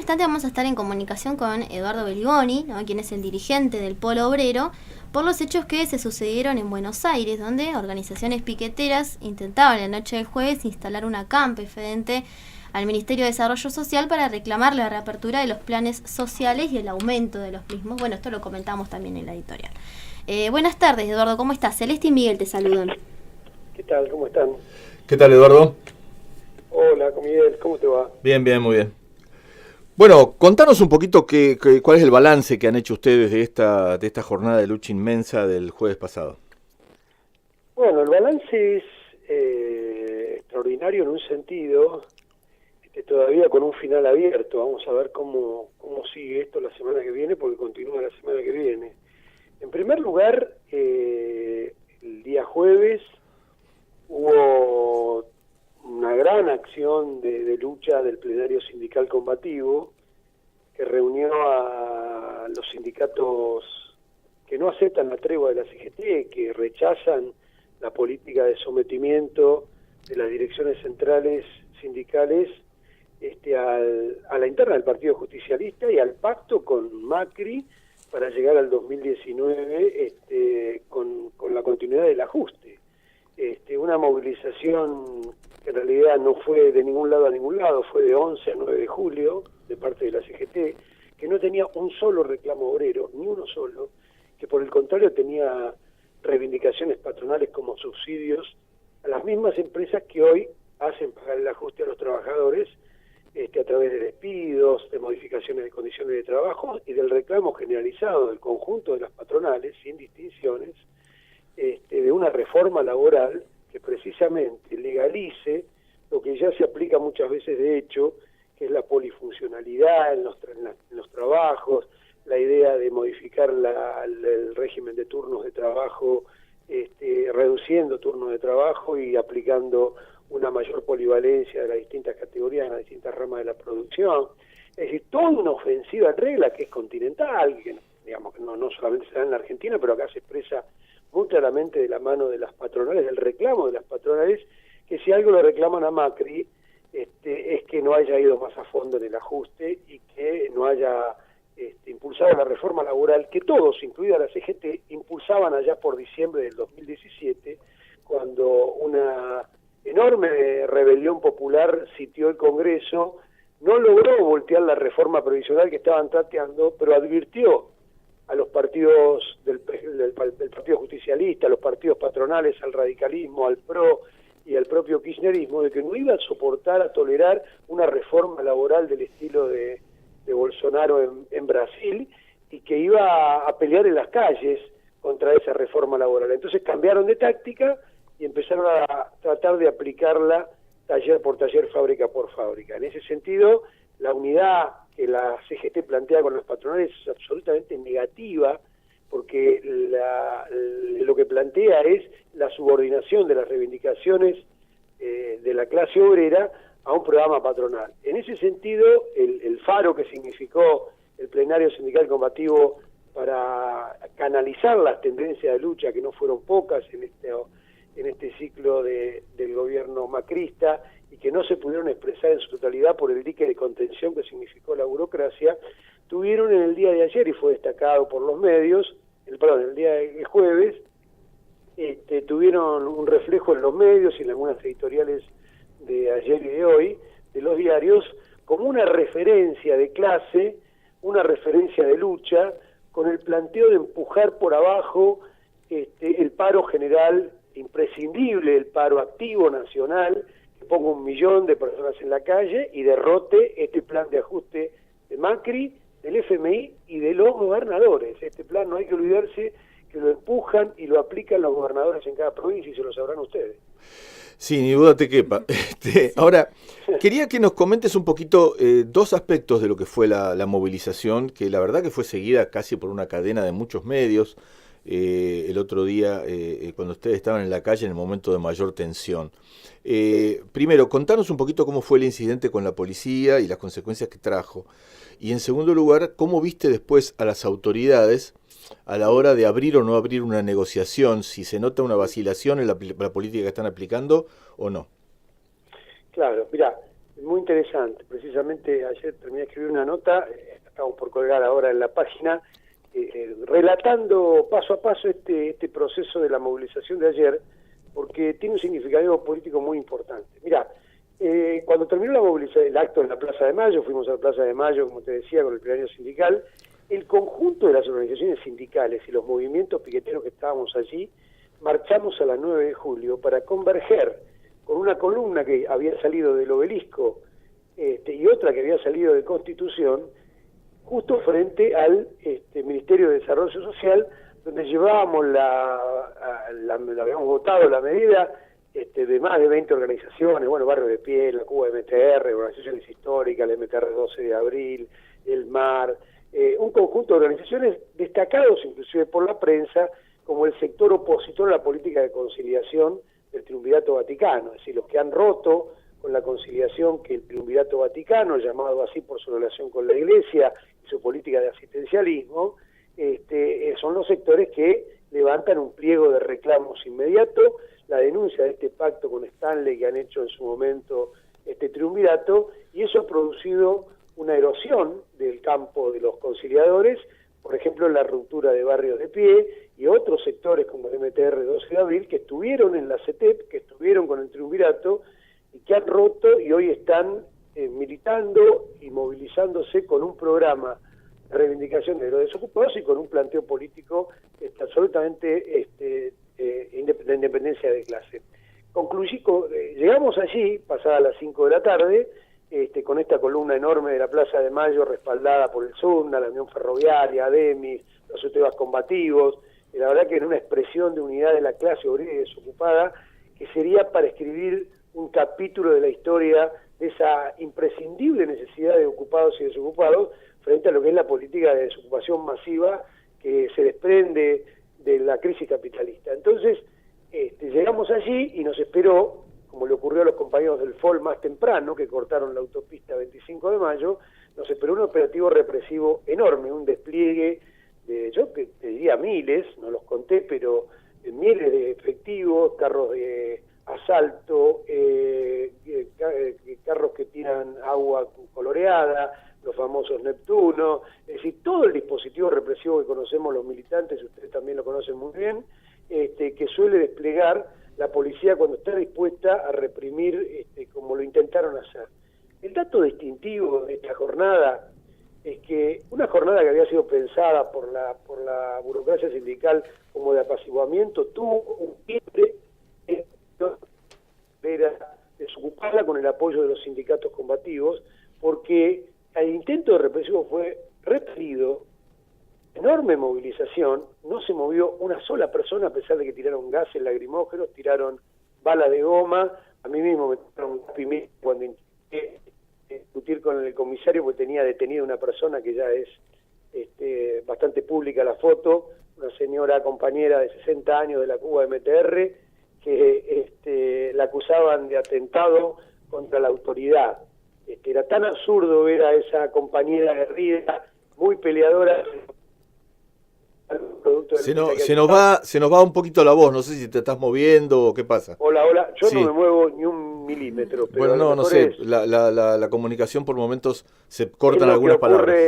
instante vamos a estar en comunicación con Eduardo Beliboni, ¿no?, quien es el dirigente del Polo Obrero, por los hechos que se sucedieron en Buenos Aires, donde organizaciones piqueteras intentaban la noche del jueves instalar una acampe frente al Ministerio de Desarrollo Social para reclamar la reapertura de los planes sociales y el aumento de los mismos. Bueno, esto lo comentamos también en la editorial. Buenas tardes, Eduardo, ¿cómo estás? Celeste y Miguel te saludan. ¿Qué tal? ¿Cómo están? ¿Qué tal, Eduardo? Hola, Miguel, ¿cómo te va? Bien, muy bien. Bueno, contanos un poquito cuál es el balance que han hecho ustedes de esta jornada de lucha inmensa del jueves pasado. Bueno, el balance es extraordinario en un sentido, todavía con un final abierto. Vamos a ver cómo sigue esto la semana que viene, porque continúa la semana que viene. En primer lugar, el día jueves hubo una gran acción de lucha del plenario sindical combativo que reunió a los sindicatos que no aceptan la tregua de la CGT, que rechazan la política de sometimiento de las direcciones centrales sindicales a la interna del Partido Justicialista y al pacto con Macri para llegar al 2019 con la continuidad del ajuste. Una movilización que en realidad no fue de ningún lado a ningún lado, fue de 11 a 9 de julio de parte de la CGT, que no tenía un solo reclamo obrero, ni uno solo, que por el contrario tenía reivindicaciones patronales como subsidios a las mismas empresas que hoy hacen pagar el ajuste a los trabajadores a través de despidos, de modificaciones de condiciones de trabajo y del reclamo generalizado del conjunto de las patronales, sin distinciones, de una reforma laboral que precisamente legalice lo que ya se aplica muchas veces de hecho, que es la polifuncionalidad en los trabajos, la idea de modificar el régimen de turnos de trabajo, reduciendo turnos de trabajo y aplicando una mayor polivalencia de las distintas categorías en las distintas ramas de la producción. Es decir, toda una ofensiva en regla que es continental, que digamos que no solamente se da en la Argentina, pero acá se expresa muy claramente de la mano de las patronales, del reclamo de las patronales, que si algo le reclaman a Macri es que no haya ido más a fondo en el ajuste y que no haya impulsado la reforma laboral que todos, incluida la CGT, impulsaban allá por diciembre del 2017, cuando una enorme rebelión popular sitió el Congreso, no logró voltear la reforma previsional que estaban tratando, pero advirtió a los partidos del Partido Justicialista, a los partidos patronales, al radicalismo, al PRO y al propio kirchnerismo, de que no iba a soportar, a tolerar una reforma laboral del estilo de Bolsonaro en Brasil, y que iba a pelear en las calles contra esa reforma laboral. Entonces cambiaron de táctica y empezaron a tratar de aplicarla taller por taller, fábrica por fábrica. En ese sentido, la unidad que la CGT plantea con las patronales es absolutamente negativa, porque lo que plantea es la subordinación de las reivindicaciones de la clase obrera a un programa patronal. En ese sentido, el faro que significó el plenario sindical combativo para canalizar las tendencias de lucha, que no fueron pocas en este ciclo del gobierno macrista, y que no se pudieron expresar en su totalidad por el dique de contención que significó la burocracia, tuvieron en el día de ayer, y fue destacado por los medios, el día de jueves, tuvieron un reflejo en los medios y en algunas editoriales de ayer y de hoy, de los diarios, como una referencia de clase, una referencia de lucha, con el planteo de empujar por abajo el paro general imprescindible, el paro activo nacional, que ponga 1 millón de personas en la calle y derrote este plan de ajuste de Macri, del FMI y de los gobernadores. Este plan, no hay que olvidarse que lo empujan y lo aplican los gobernadores en cada provincia, y se lo sabrán ustedes. Sí, ni duda te quepa. Ahora, quería que nos comentes un poquito dos aspectos de lo que fue la movilización, que la verdad que fue seguida casi por una cadena de muchos medios el otro día, cuando ustedes estaban en la calle en el momento de mayor tensión. Primero, contanos un poquito cómo fue el incidente con la policía y las consecuencias que trajo. Y en segundo lugar, ¿cómo viste después a las autoridades a la hora de abrir o no abrir una negociación, si se nota una vacilación en la política que están aplicando o no? Claro, mira, Muy interesante. Precisamente ayer terminé de escribir una nota, estamos por colgar ahora en la página, relatando paso a paso este proceso de la movilización de ayer, porque tiene un significado político muy importante. Mirá, cuando terminó la movilización, el acto en la Plaza de Mayo, fuimos a la Plaza de Mayo, como te decía, con el plenario sindical, el conjunto de las organizaciones sindicales y los movimientos piqueteros que estábamos allí, marchamos a las 9 de julio para converger con una columna que había salido del Obelisco y otra que había salido de Constitución, justo frente al Ministerio de Desarrollo Social, donde llevábamos habíamos votado la medida de más de 20 organizaciones, bueno, Barrio de Pie, la Cuba MTR, organizaciones históricas, la MTR 12 de abril, el MAR, un conjunto de organizaciones destacados inclusive por la prensa como el sector opositor a la política de conciliación del Triunvirato Vaticano, es decir, los que han roto con la conciliación que el Triunvirato Vaticano, llamado así por su relación con la Iglesia y su política de asistencialismo, son los sectores que levantan un pliego de reclamos inmediato, la denuncia de este pacto con Stanley que han hecho en su momento este Triunvirato, y eso ha producido una erosión del campo de los conciliadores, por ejemplo, la ruptura de Barrios de Pie y otros sectores como el MTR 12 de abril que estuvieron en la CETEP, que estuvieron con el Triunvirato y que han roto y hoy están militando y movilizándose con un programa de reivindicación de los desocupados y con un planteo político absolutamente de independencia de clase. Llegamos allí, pasadas las 5 de la tarde, con esta columna enorme de la Plaza de Mayo respaldada por el SUNA, la Unión Ferroviaria, ADEMIS, los UTEBAS combativos, y la verdad que era una expresión de unidad de la clase obrera y desocupada que sería para escribir un capítulo de la historia de esa imprescindible necesidad de ocupados y desocupados frente a lo que es la política de desocupación masiva que se desprende de la crisis capitalista. Entonces, llegamos allí y nos esperó, como le ocurrió a los compañeros del FOL más temprano, que cortaron la autopista 25 de mayo, nos esperó un operativo represivo enorme, un despliegue de, yo te diría miles, no los conté, pero miles de efectivos, carros de asalto, carros que tiran agua coloreada, los famosos Neptuno, es decir, todo el dispositivo represivo que conocemos los militantes, ustedes también lo conocen muy bien, que suele desplegar la policía cuando está dispuesta a reprimir como lo intentaron hacer. El dato distintivo de esta jornada es que una jornada que había sido pensada por la burocracia sindical como de apaciguamiento tuvo un quiebre era desocuparla con el apoyo de los sindicatos combativos, porque el intento de represivo fue repelido, enorme movilización, no se movió una sola persona a pesar de que tiraron gases lacrimógenos, tiraron balas de goma, a mí mismo me tiraron pimienta cuando intenté discutir con el comisario porque tenía detenida una persona que ya es bastante pública la foto, una señora compañera de 60 años de la Cuba MTR, que la acusaban de atentado contra la autoridad. Era tan absurdo ver a esa compañera guerrilla, muy peleadora. Se nos va un poquito la voz, no sé si te estás moviendo o qué pasa. Hola, yo sí. No me muevo ni un milímetro. Pero bueno, no sé, la comunicación por momentos se cortan algunas palabras.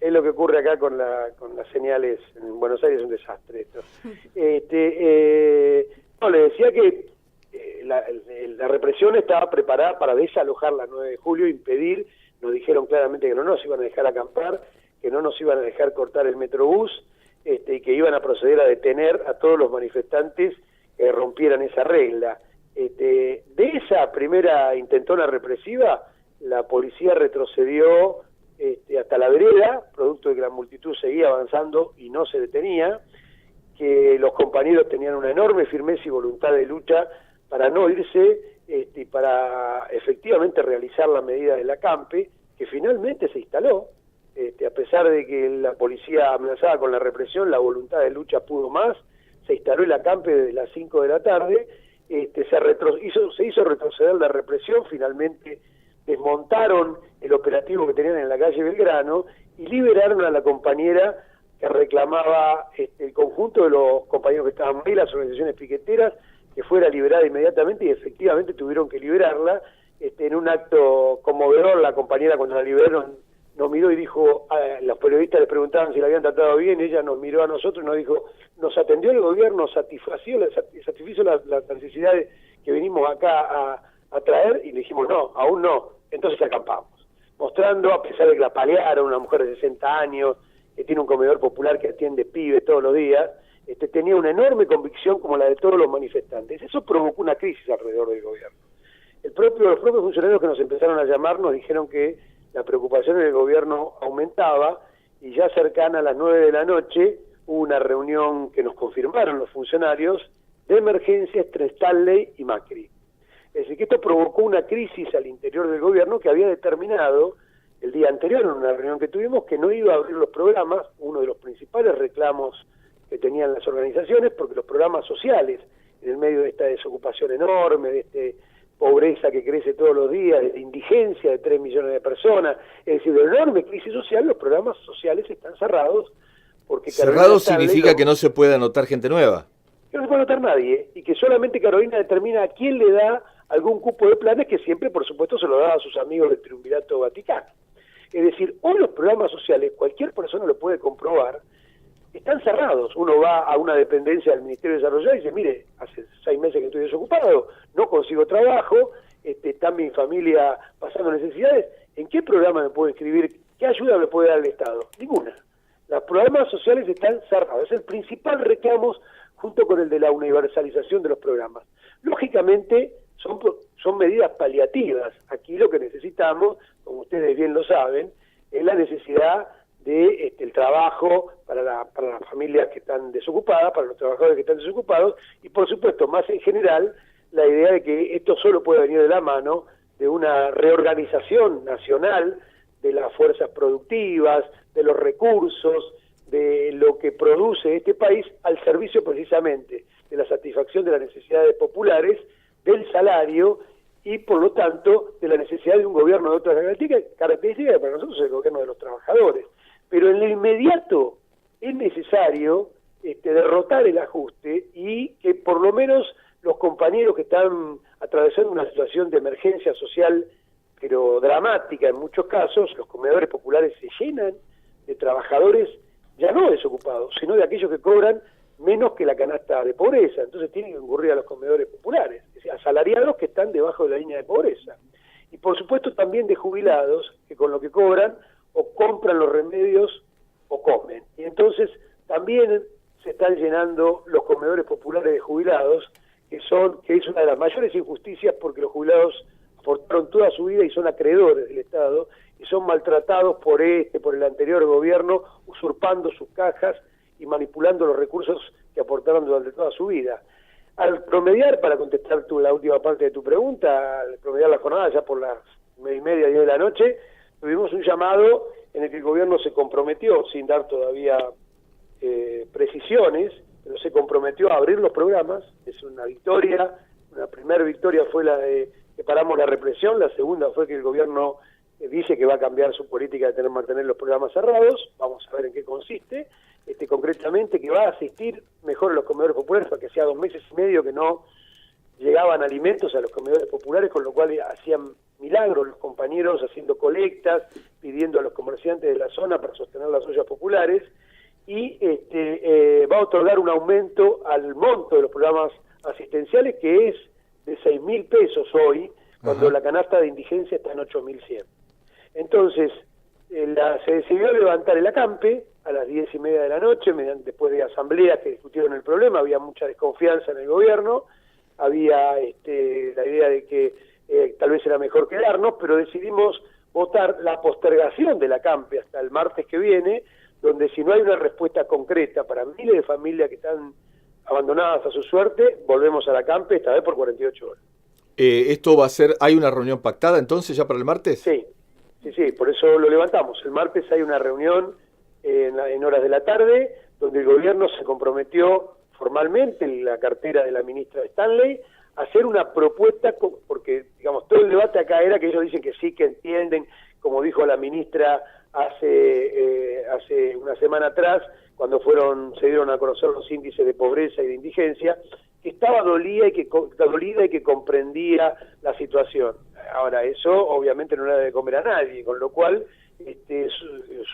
Es lo que ocurre acá con las señales. En Buenos Aires es un desastre esto. Le decía que la represión estaba preparada para desalojar la 9 de julio, impedir, nos dijeron claramente que no nos iban a dejar acampar, que no nos iban a dejar cortar el metrobús, y que iban a proceder a detener a todos los manifestantes que rompieran esa regla. De esa primera intentona represiva, la policía retrocedió hasta la vereda, producto de que la multitud seguía avanzando y no se detenía, que los compañeros tenían una enorme firmeza y voluntad de lucha para no irse y para efectivamente realizar la medida del acampe, que finalmente se instaló. A pesar de que la policía amenazaba con la represión, la voluntad de lucha pudo más, se instaló el acampe desde las 5 de la tarde, se hizo retroceder la represión, finalmente desmontaron el operativo que tenían en la calle Belgrano y liberaron a la compañera que reclamaba el conjunto de los compañeros que estaban ahí, las organizaciones piqueteras, que fuera liberada inmediatamente, y efectivamente tuvieron que liberarla, en un acto conmovedor, la compañera cuando la liberó nos miró y dijo, los periodistas le preguntaban si la habían tratado bien, ella nos miró a nosotros y nos dijo, nos atendió el gobierno, satisfizo las necesidades que venimos acá a traer, y le dijimos, no, aún no. Entonces acampamos, mostrando, a pesar de que la palearon, una mujer de 60 años, que tiene un comedor popular que atiende pibes todos los días, tenía una enorme convicción como la de todos los manifestantes. Eso provocó una crisis alrededor del gobierno. Los propios funcionarios que nos empezaron a llamar nos dijeron que la preocupación del gobierno aumentaba, y ya cercana a las 9 de la noche hubo una reunión que nos confirmaron los funcionarios de emergencia entre Stanley y Macri. Es decir, que esto provocó una crisis al interior del gobierno que había determinado el día anterior, en una reunión que tuvimos, que no iba a abrir los programas, uno de los principales reclamos que tenían las organizaciones, porque los programas sociales, en el medio de esta desocupación enorme, de pobreza que crece todos los días, de indigencia de 3 millones de personas, es decir, de enorme crisis social, los programas sociales están cerrados. Porque cerrados significa que no se puede anotar gente nueva. Que no se puede anotar nadie, y que solamente Carolina determina a quién le da algún cupo de planes, que siempre, por supuesto, se lo da a sus amigos del Triunvirato Vaticano. Es decir, hoy los programas sociales, cualquier persona lo puede comprobar, están cerrados. Uno va a una dependencia del Ministerio de Desarrollo y dice, mire, hace 6 meses que estoy desocupado, no consigo trabajo, está mi familia pasando necesidades, ¿en qué programa me puedo inscribir? ¿Qué ayuda me puede dar el Estado? Ninguna. Los programas sociales están cerrados. Es el principal reclamo junto con el de la universalización de los programas. Lógicamente, son medidas paliativas. Aquí lo que necesitamos, como ustedes bien lo saben, es la necesidad de el trabajo para las familias que están desocupadas, para los trabajadores que están desocupados, y por supuesto, más en general, la idea de que esto solo puede venir de la mano de una reorganización nacional de las fuerzas productivas, de los recursos, de lo que produce este país al servicio precisamente de la satisfacción de las necesidades populares, del salario y por lo tanto de la necesidad de un gobierno de otras características que para nosotros es el gobierno de los trabajadores. Pero en lo inmediato es necesario derrotar el ajuste y que por lo menos los compañeros que están atravesando una situación de emergencia social pero dramática en muchos casos, los comedores populares se llenan de trabajadores ya no desocupados, sino de aquellos que cobran menos que la canasta de pobreza. Entonces tienen que concurrir a los comedores populares, es decir, asalariados que están debajo de la línea de pobreza. Y por supuesto también de jubilados que con lo que cobran o compran los remedios o comen. Y entonces también se están llenando los comedores populares de jubilados, que es una de las mayores injusticias, porque los jubilados aportaron toda su vida y son acreedores del Estado y son maltratados por el anterior gobierno, usurpando sus cajas y manipulando los recursos que aportaron durante toda su vida. Al promediar, para contestar la última parte de tu pregunta, al promediar la jornada ya por las 9:30, 10 de la noche, tuvimos un llamado en el que el gobierno se comprometió, sin dar todavía precisiones, pero se comprometió a abrir los programas. Es una victoria. Una primera victoria fue la de que paramos la represión, la segunda fue que el gobierno dice que va a cambiar su política de mantener los programas cerrados. Vamos a ver en qué consiste. Concretamente que va a asistir mejor a los comedores populares, porque hacía 2 meses y medio que no llegaban alimentos a los comedores populares, con lo cual hacían milagros los compañeros haciendo colectas, pidiendo a los comerciantes de la zona para sostener las ollas populares, y va a otorgar un aumento al monto de los programas asistenciales, que es de 6.000 pesos hoy, cuando la canasta de indigencia está en 8.100. Entonces, se decidió levantar el acampe a las 10:30 de la noche, después de asambleas que discutieron el problema. Había mucha desconfianza en el gobierno, había la idea de que tal vez era mejor quedarnos, pero decidimos votar la postergación del acampe hasta el martes que viene, donde si no hay una respuesta concreta para miles de familias que están abandonadas a su suerte, volvemos al acampe, esta vez por 48 horas. ¿Esto va a ser, hay una reunión pactada entonces ya para el martes? Sí, por eso lo levantamos. El martes hay una reunión en horas de la tarde, donde el gobierno se comprometió formalmente, en la cartera de la ministra Stanley, a hacer una propuesta, porque digamos todo el debate acá era que ellos dicen que sí, que entienden, como dijo la ministra hace una semana atrás, cuando se dieron a conocer los índices de pobreza y de indigencia, que estaba dolida y que comprendía la situación. Ahora, eso obviamente no le da de comer a nadie, con lo cual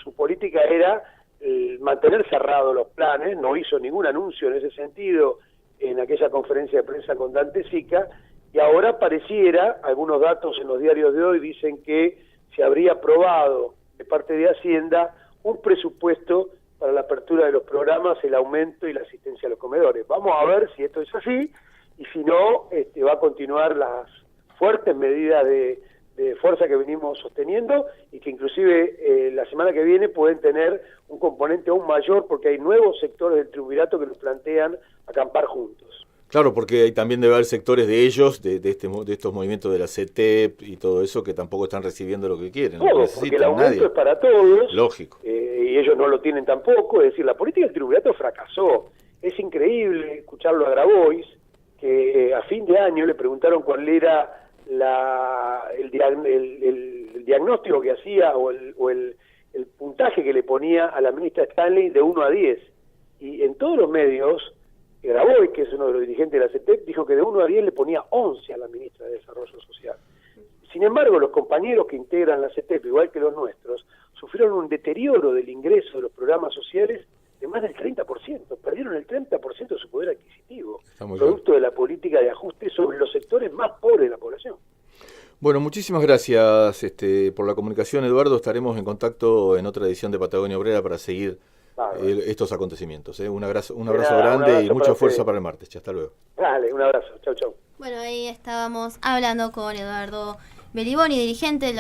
su política era mantener cerrados los planes, no hizo ningún anuncio en ese sentido en aquella conferencia de prensa con Dante Sica, y ahora pareciera, algunos datos en los diarios de hoy dicen que se habría aprobado de parte de Hacienda un presupuesto para la apertura de los programas, el aumento y la asistencia a los comedores. Vamos a ver si esto es así, y si no, va a continuar las fuertes medidas de fuerza que venimos sosteniendo, y que inclusive la semana que viene pueden tener un componente aún mayor, porque hay nuevos sectores del triunvirato que nos plantean acampar juntos. Claro, porque también debe haber sectores de ellos, de estos movimientos de la CETEP y todo eso, que tampoco están recibiendo lo que quieren. Todos, porque el aumento es para todos. Lógico. Y ellos no lo tienen tampoco. Es decir, la política del triunvirato fracasó. Es increíble escucharlo a Grabois, que a fin de año le preguntaron cuál era el diagnóstico que hacía o el puntaje que le ponía a la ministra Stanley de 1 a 10. Y en todos los medios, Grabois, que es uno de los dirigentes de la CETEP, dijo que de 1 a 10 le ponía 11 a la ministra de Desarrollo Social. Sin embargo, los compañeros que integran la CETEP, igual que los nuestros, sufrieron un deterioro del ingreso de los programas sociales de más del 30%. Perdieron el 30% de su poder adquisitivo, producto de la política de ajuste sobre los sectores más pobres de la población. Bueno, muchísimas gracias por la comunicación, Eduardo. Estaremos en contacto en otra edición de Patagonia Obrera para seguir estos acontecimientos. Un abrazo grande y mucha fuerza para el martes. Hasta luego. Dale, un abrazo. Chau, chau. Bueno, ahí estábamos hablando con Eduardo Beliboni, dirigente de la